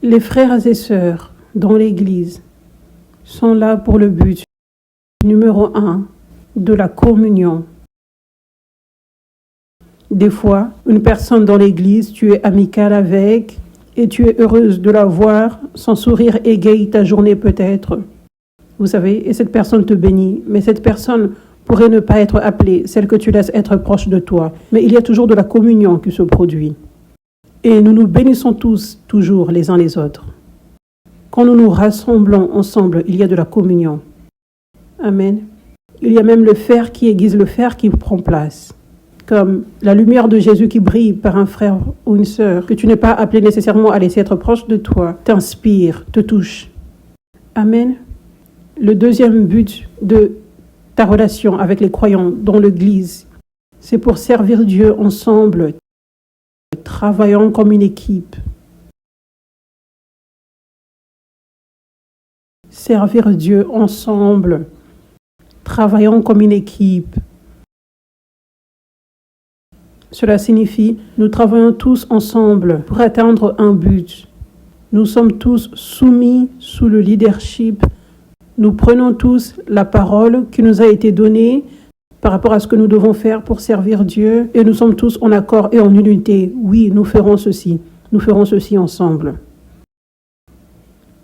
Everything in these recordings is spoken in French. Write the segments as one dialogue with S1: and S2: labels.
S1: Les frères et sœurs dans l'Église sont là pour le but numéro 1 de la communion. Des fois, une personne dans l'Église, tu es amicale avec et tu es heureuse de la voir, son sourire égaye ta journée peut-être. Vous savez, et cette personne te bénit, mais cette personne pourrait ne pas être appelée, celle que tu laisses être proche de toi. Mais il y a toujours de la communion qui se produit. Et nous nous bénissons tous, toujours, les uns les autres. Quand nous nous rassemblons ensemble, il y a de la communion. Amen. Il y a même le fer qui aiguise le fer qui prend place. Comme la lumière de Jésus qui brille par un frère ou une sœur, que tu n'es pas appelé nécessairement à laisser être proche de toi, t'inspire, te touche. Amen. Le deuxième but de ta relation avec les croyants dans l'Église, c'est pour servir Dieu ensemble, travaillant comme une équipe. Servir Dieu ensemble, travaillant comme une équipe. Cela signifie, nous travaillons tous ensemble pour atteindre un but. Nous sommes tous soumis sous le leadership. Nous prenons tous la parole qui nous a été donnée par rapport à ce que nous devons faire pour servir Dieu et nous sommes tous en accord et en unité. Oui, nous ferons ceci ensemble.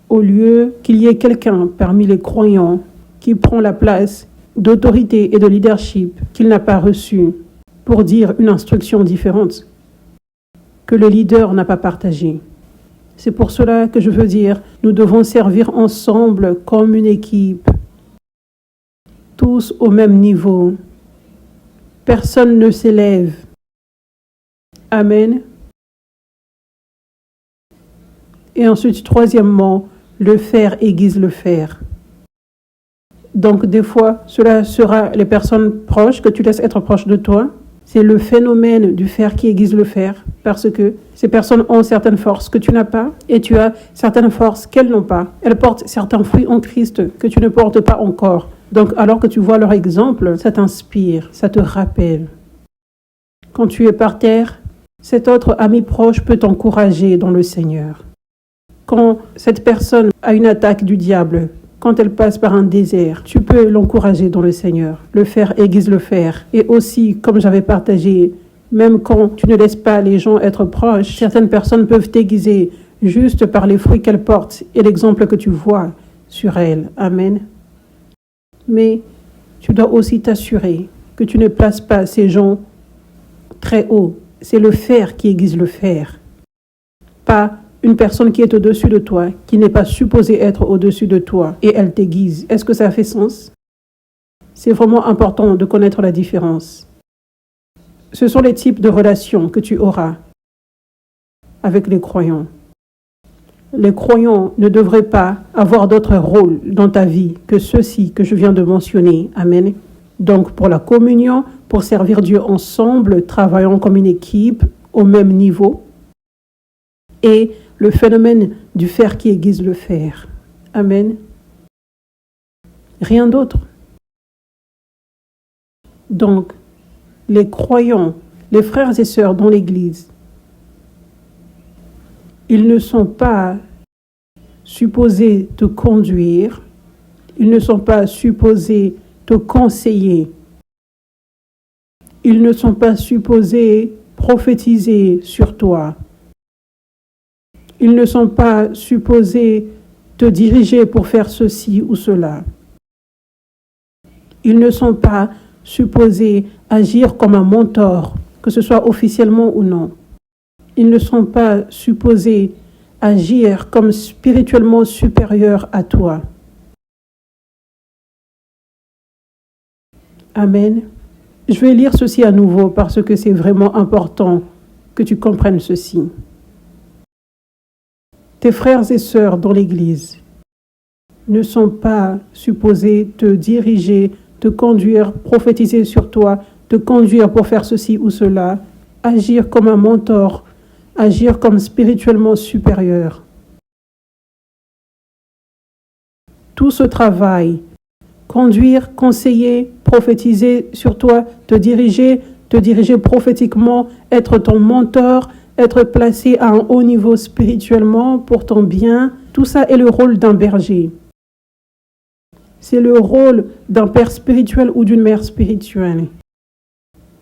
S1: Au lieu qu'il y ait quelqu'un parmi les croyants qui prend la place d'autorité et de leadership qu'il n'a pas reçue pour dire une instruction différente que le leader n'a pas partagée. C'est pour cela que je veux dire, nous devons servir ensemble comme une équipe, tous au même niveau. Personne ne s'élève. Amen. Et ensuite, troisièmement, le fer aiguise le fer. Donc, des fois, cela sera les personnes proches que tu laisses être proches de toi. C'est le phénomène du fer qui aiguise le fer, parce que ces personnes ont certaines forces que tu n'as pas, et tu as certaines forces qu'elles n'ont pas. Elles portent certains fruits en Christ que tu ne portes pas encore. Donc, alors que tu vois leur exemple, ça t'inspire, ça te rappelle. Quand tu es par terre, cet autre ami proche peut t'encourager dans le Seigneur. Quand cette personne a une attaque du diable, quand elle passe par un désert, tu peux l'encourager dans le Seigneur. Le fer aiguise le fer. Et aussi, comme j'avais partagé, même quand tu ne laisses pas les gens être proches, certaines personnes peuvent t'aiguiser juste par les fruits qu'elles portent et l'exemple que tu vois sur elles. Amen. Mais tu dois aussi t'assurer que tu ne places pas ces gens très haut. C'est le fer qui aiguise le fer. Pas une personne qui est au-dessus de toi, qui n'est pas supposée être au-dessus de toi, et elle t'aiguise. Est-ce que ça fait sens? C'est vraiment important de connaître la différence. Ce sont les types de relations que tu auras avec les croyants. Les croyants ne devraient pas avoir d'autre rôle dans ta vie que ceux-ci que je viens de mentionner. Amen. Donc, pour la communion, pour servir Dieu ensemble, travaillant comme une équipe au même niveau, et le phénomène du fer qui aiguise le fer. Amen. Rien d'autre. Donc, les croyants, les frères et sœurs dans l'Église, ils ne sont pas supposés te conduire, ils ne sont pas supposés te conseiller, ils ne sont pas supposés prophétiser sur toi. Ils ne sont pas supposés te diriger pour faire ceci ou cela. Ils ne sont pas supposés agir comme un mentor, que ce soit officiellement ou non. Ils ne sont pas supposés agir comme spirituellement supérieurs à toi. Amen. Je vais lire ceci à nouveau parce que c'est vraiment important que tu comprennes ceci. Tes frères et sœurs dans l'Église ne sont pas supposés te diriger, te conduire, prophétiser sur toi, te conduire pour faire ceci ou cela, agir comme un mentor, agir comme spirituellement supérieur. Tout ce travail, conduire, conseiller, prophétiser sur toi, te diriger prophétiquement, être ton mentor, être placé à un haut niveau spirituellement pour ton bien. Tout ça est le rôle d'un berger. C'est le rôle d'un père spirituel ou d'une mère spirituelle.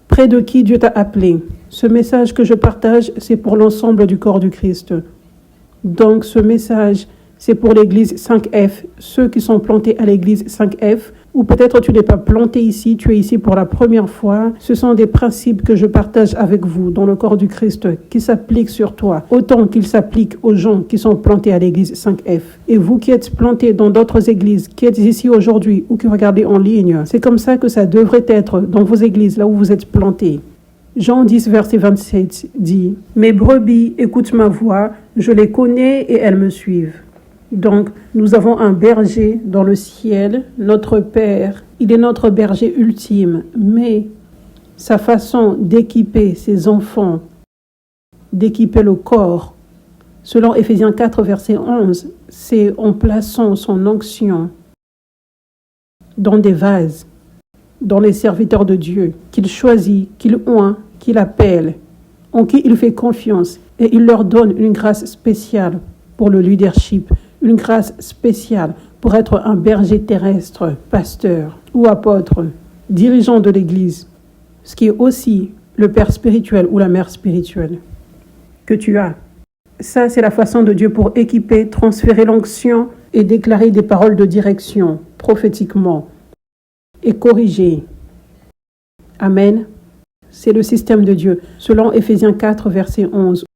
S1: Près de qui Dieu t'a appelé. Ce message que je partage, c'est pour l'ensemble du corps du Christ. Donc ce message, c'est pour l'église 5F, ceux qui sont plantés à l'église 5F, ou peut-être tu n'es pas planté ici, tu es ici pour la première fois. Ce sont des principes que je partage avec vous dans le corps du Christ qui s'appliquent sur toi, autant qu'ils s'appliquent aux gens qui sont plantés à l'église 5F. Et vous qui êtes plantés dans d'autres églises, qui êtes ici aujourd'hui ou qui regardez en ligne, c'est comme ça que ça devrait être dans vos églises, là où vous êtes plantés. Jean 10, verset 27 dit « Mes brebis écoutent ma voix, je les connais et elles me suivent. » Donc, nous avons un berger dans le ciel, notre Père. Il est notre berger ultime, mais sa façon d'équiper ses enfants, d'équiper le corps, selon Éphésiens 4, verset 11, c'est en plaçant son onction dans des vases, dans les serviteurs de Dieu, qu'il choisit, qu'il oint, qu'il appelle, en qui il fait confiance, et il leur donne une grâce spéciale pour le leadership, une grâce spéciale pour être un berger terrestre, pasteur ou apôtre, dirigeant de l'Église, ce qui est aussi le père spirituel ou la mère spirituelle que tu as. Ça, c'est la façon de Dieu pour équiper, transférer l'onction et déclarer des paroles de direction prophétiquement et corriger. Amen. C'est le système de Dieu, selon Éphésiens 4, verset 11.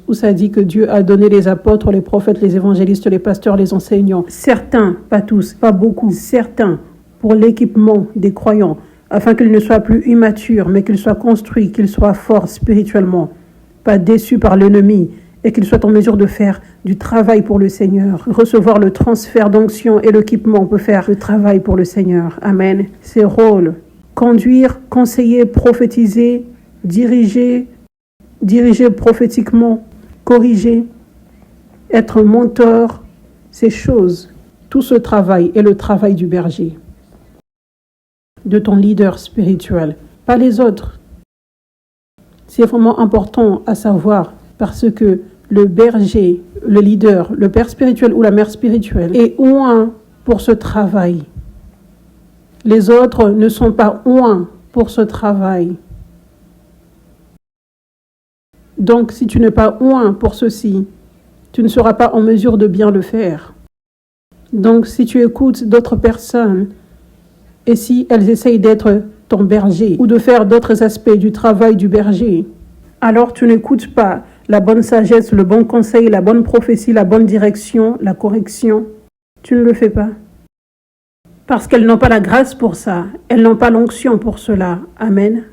S1: Où ça dit que Dieu a donné les apôtres, les prophètes, les évangélistes, les pasteurs, les enseignants. Certains, pas tous, pas beaucoup, certains, pour l'équipement des croyants, afin qu'ils ne soient plus immatures, mais qu'ils soient construits, qu'ils soient forts spirituellement, pas déçus par l'ennemi, et qu'ils soient en mesure de faire du travail pour le Seigneur, recevoir le transfert d'onction et l'équipement pour faire le travail pour le Seigneur. Amen. Ses rôles, conduire, conseiller, prophétiser, diriger prophétiquement, corriger, être mentor, ces choses, tout ce travail est le travail du berger, de ton leader spirituel, pas les autres. C'est vraiment important à savoir parce que le berger, le leader, le père spirituel ou la mère spirituelle est oint pour ce travail. Les autres ne sont pas oints pour ce travail. Donc, si tu n'es pas oint pour ceci, tu ne seras pas en mesure de bien le faire. Donc, si tu écoutes d'autres personnes, et si elles essayent d'être ton berger ou de faire d'autres aspects du travail du berger, alors tu n'écoutes pas la bonne sagesse, le bon conseil, la bonne prophétie, la bonne direction, la correction. Tu ne le fais pas. Parce qu'elles n'ont pas la grâce pour ça. Elles n'ont pas l'onction pour cela. Amen.